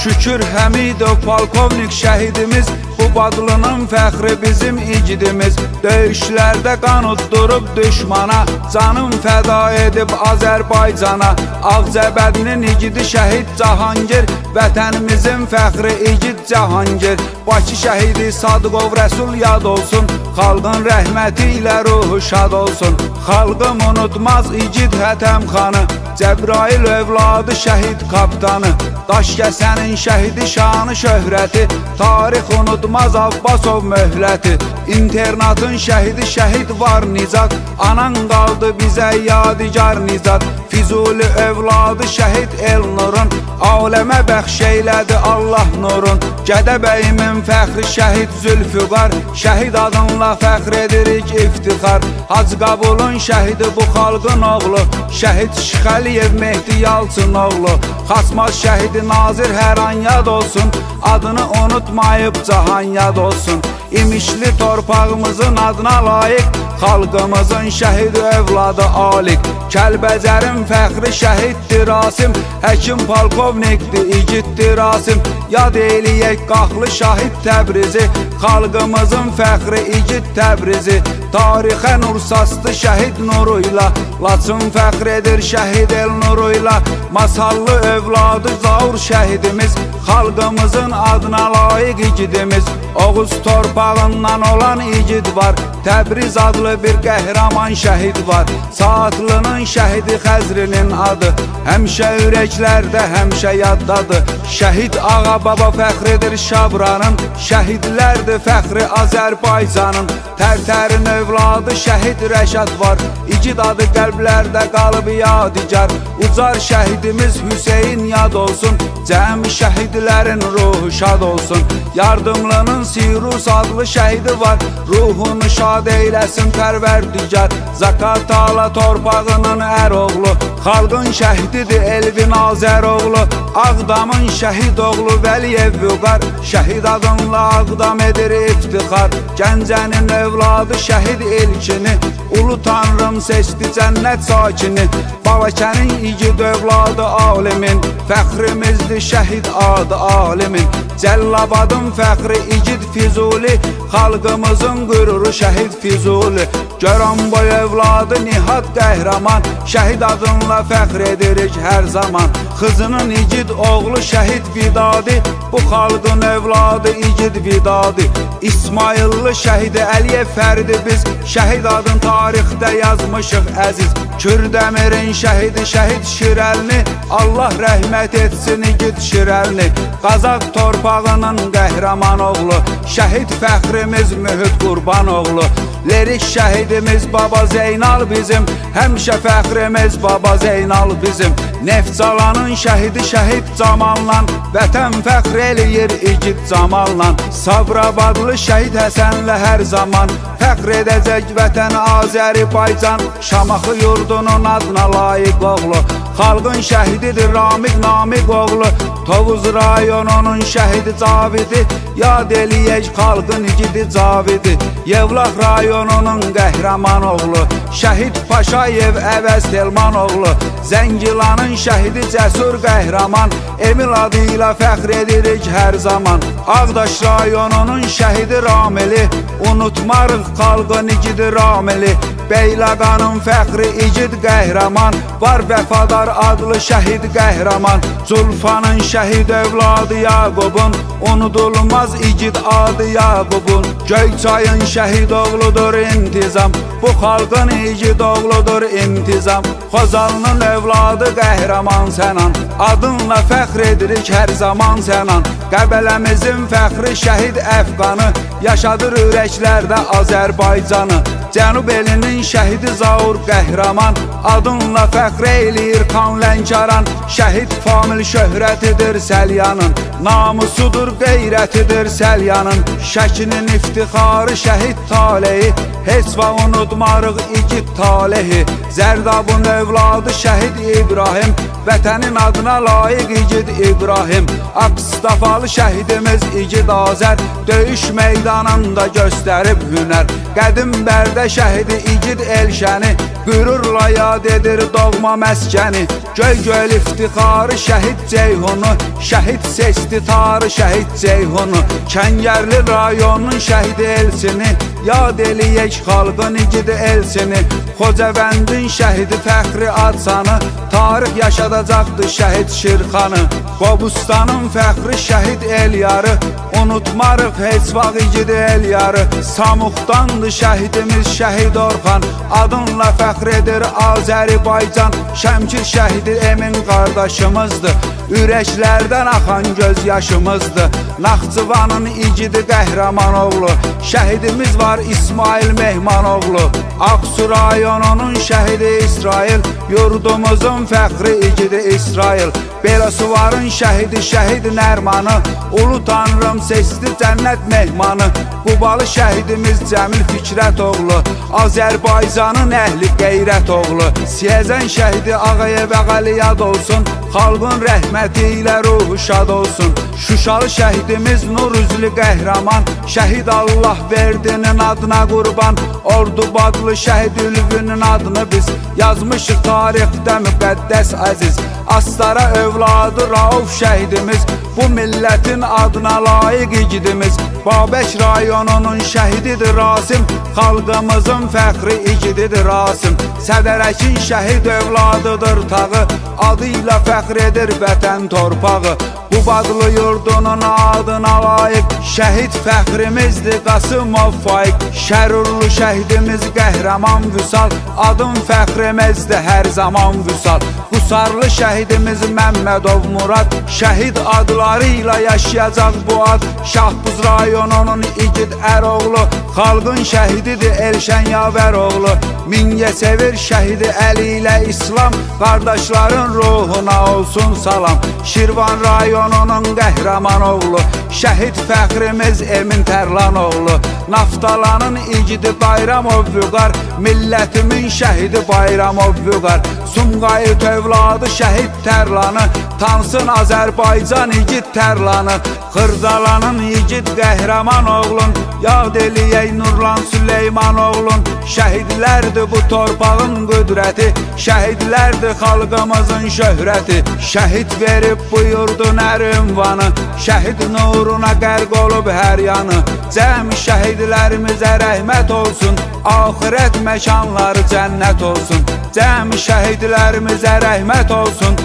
Şükür Həmidov polkovnik şəhidimiz, bu badlının fəxri bizim igidimiz. Döyüşlərdə qan uddurub düşmana, canım fəda edib Azərbaycana. Ağcabədinin igidi şəhid Cahangir, vətənimizin fəxri igid Cahangir. Bakı şəhidi Sadıqov Rəsul yad olsun, xalqın rəhməti ilə ruhu şad olsun. Xalqım unutmaz igid Hətəm xanı, Cəbrail övladı şəhid kapitanı. Daşkəsənin şəhidi şanı şöhrəti, tarix unutmaz Abbasov möhləti. İnternatın şəhidi şəhid var Nizad, anan qaldı bizə yadigar Nizad. Füzuli övladı şəhid Elnurun, aləmə bəxş eylədi Allah nurun. Gədəbəyimin fəxri şəhid Zülfüqar, şəhid adınla fəxr edirik iftixar. Hacı Qabulun şəhidi bu xalqın oğlu, şəhid Şıxəliyev Mehdi Yalçın oğlu. Xasmaz şəhidi Nazir hər an yad olsun, adını unutmayıb cahan yad olsun. İmişli torpağımızın adına layiq, xalqımızın şəhidi övladı Alik. Kəlbəcərin fəxri şəhiddir Rasim, həkim polkovnikdir igiddir Rasim. Yad eləyək qaxlı şahid Təbrizi, xalqımızın fəxri igid Təbrizi. Tarixə nur sastı şəhid nuruyla, Laçın fəxr edir şəhid el nuruyla. Masallı övladı Zaur şəhidimiz, xalqımızın adına layiq igidimiz. Oğuz torpağından olan igid var, Təbriz adlı bir qəhrəman şəhid var. Saatlının şəhidi Xəzrinin adı, həmişə ürəklərdə, həmişə yaddadır. Şəhid ağa baba fəxr edir Şabranın, şəhidlərdir fəxri Azərbaycanın. Tərtərin övladı şəhid Rəşad var, igid adı qəlblərdə qalıb yadigar. Ucar şəhidimiz Hüseyin yad olsun, cəmi şəhidlərin ruhu şad olsun. Yardımlının Sirus adlı şəhidi var, ruhunu şad eyləsin Pərverdigar. Zakatala torpağının əroğlu, xalqın şəhididir Elvin Azəroğlu. Ağdamın şəhid oğlu Vəliyev Vüqar, şəhid adınla Ağdam edir iftixar. Gəncənin övladı şəhid Elkini, ulu tanrım seçdi cənnət sakini. Balakənin igid övladı alimin, fəxrimizdir şəhid adı alimin. Cəllabadın fəxri igid Füzuli, xalqımızın qüruru şəhid Füzuli. Göranboy övladı Nihat qəhrəman, şəhid adınla fəxr edirik hər zaman. Xızının igid oğlu şəhid Vidadi, bu xalqın övladı igid Vidadi. İsmailli şəhidi Əliyev Fərdi biz, şəhid adın tarixdə yazmışıq əziz. Kürdəmirin şəhidi şəhid Şirəlni, Allah rəhmət etsin igid Şirəlni. Qazaq torpağının qəhrəman oğlu, şəhid fəxrimiz Mühüd Qurban oğlu. Lirik şəhidimiz Baba Zeynal bizim, həmişə fəxrimiz Baba Zeynal bizim. Neftçalanın şəhidi şəhid Camallan, vətən fəxr eləyir igid Camallan. Sabrabadlı şəhid Həsənlə hər zaman, fəxr edəcək vətən Azərbaycan. Şamaxı yurdunun adına layiq oğlu, xalqın şəhididir Ramiq Namiq oğlu. Tovuz rayonunun şəhidi Cavidi, yad eləyək xalqın igidi Cavidi. Yevlax rayonunun qəhrəman oğlu, şəhid Paşayev Əvəz Telman oğlu. Zəngilanın şəhidi cəsur qəhrəman, Emil adıyla fəxr edirik hər zaman. Ağdaş rayonunun şəhidi Ramili, unutmarıq xalqın igidi Ramili. Beyləqanın fəxri igid qəhrəman, var vəfadar adlı şəhid qəhrəman. Zulfanın şəhid övladı Yaqubun, unudulmaz igid adı Yaqubun. Göyçayın şəhid oğludur intizam, bu xalqın igid oğludur intizam. Xozalının övladı qəhrəman Sənan, adınla fəxr edirik hər zaman Sənan. Qəbələmizin fəxri şəhid Əfqanı, yaşadır ürəklərdə Azərbaycanı. Cənub elinin şəhidi Zaur qəhrəman, adınla fəxr eləyir Xan Lənkəran. Şəhid famil şöhrətidir Səlyanın, namusudur qeyrətidir Səlyanın. Şəkinin iftixarı şəhid taleyi, heç va unutmarıq igid talehi. Zərdabın övladı şəhid İbrahim, vətənin adına layiq igid İbrahim. Akstafalı şəhidimiz igid Azər, döyüş meydanında göstərib hünər. Qədim Bərdə şəhidi igid Elşəni, qürurla yad edir doğma məskəni. Göy iftixarı şəhid Ceyhunu, şəhid seçdi tarı şəhid Ceyhunu. Kəngərli rayonun şəhidi Elsini, yad eləyək xalqın igidi Elsini. Xocavəndin şəhidi Fəxri Adsanı, tarix yaşadacaqdı şəhid Şirxanı. Qobustanın fəxri şəhid Elyarı, unutmarıq heç vaxt igidi Elyarı. Samuqdandı şəhidimiz şəhid Orxan, adınla fəxr edir Azərbaycan. Şəmkir şəhidi Emin qardaşımızdır, ürəklərdən axan göz yaşımızdır. Naxçıvanın igidi Qəhrəmanoğlu, şəhidimiz var İsmail Mehmanoğlu. Ağsu rayonunun şəhidi İsrail, yurdumuzun fəxri igidi İsrail. Belasuvarın şəhidi şəhid Nərmanı, ulu tanrım seçdi cənnət mehmanı. Qubalı şəhidimiz Cəmil Fikrətoğlu, Azərbaycanın əhli qeyrət oğlu. Siyəzən şəhidi Ağayev Əqəli yad olsun, xalqın rəhməti ilə ruhu şad olsun. Şuşalı şəhidimiz Nur üzlü qəhrəman, şəhid Allah verdinin adına qurban. Ordubadlı şəhid Ülvünün adını biz yazmışıq tarixdə müqəddəs əziz. Astara övladı Rauf şəhidimiz, bu millətin adına layiq igidimiz. Babək rayonunun şəhididir Rasim, xalqımızın fəxri igididir Rasim. Sədərəkin şəhid övladıdır Tağı, adıyla fəxr edir vətən torpağı. Qubadlı yurdunun adına layiq, şəhid fəxrimizdir Qasımov Faiq. Şərurlu şəhidimiz qəhrəman Vüsal, adın fəxrimizdir hər zaman Vüsal. Qusarlı şəhidimiz Məmmədov Murad, şəhid adları ilə yaşayacaq bu ad. Şahbuz rayonunun igid Əroğlu, xalqın şəhididir Elşən Yavəroğlu. Mingəçevir şəhidi Əli ilə İslam, qardaşların ruhuna olsun salam. Şirvan rayonunun qəhrəmanoğlu, şəhid fəxrimiz Emin Tərlanoğlu. Naftalanın igidi Bayramov Vüqar, millətimin şəhidi Bayramov Vüqar. Sumqayıt övladı şəhid Tərlanı, tansın Azərbaycan igid Tərlanı. Xırdalanın igid qəhrəman oğlun, yad eləyək Nurlan Süleyman oğlun. Şəhidlərdir bu torpağın qüdrəti, şəhidlərdir xalqımızın şöhrəti. Şəhid verib bu yurdun hər ünvanı, şəhid nuruna qərq olub hər yanı. Cəmi şəhidlərimizə rəhmət olsun, axirət məkanları cənnət olsun. Cəmi şəhidlərimizə rəhmət olsun,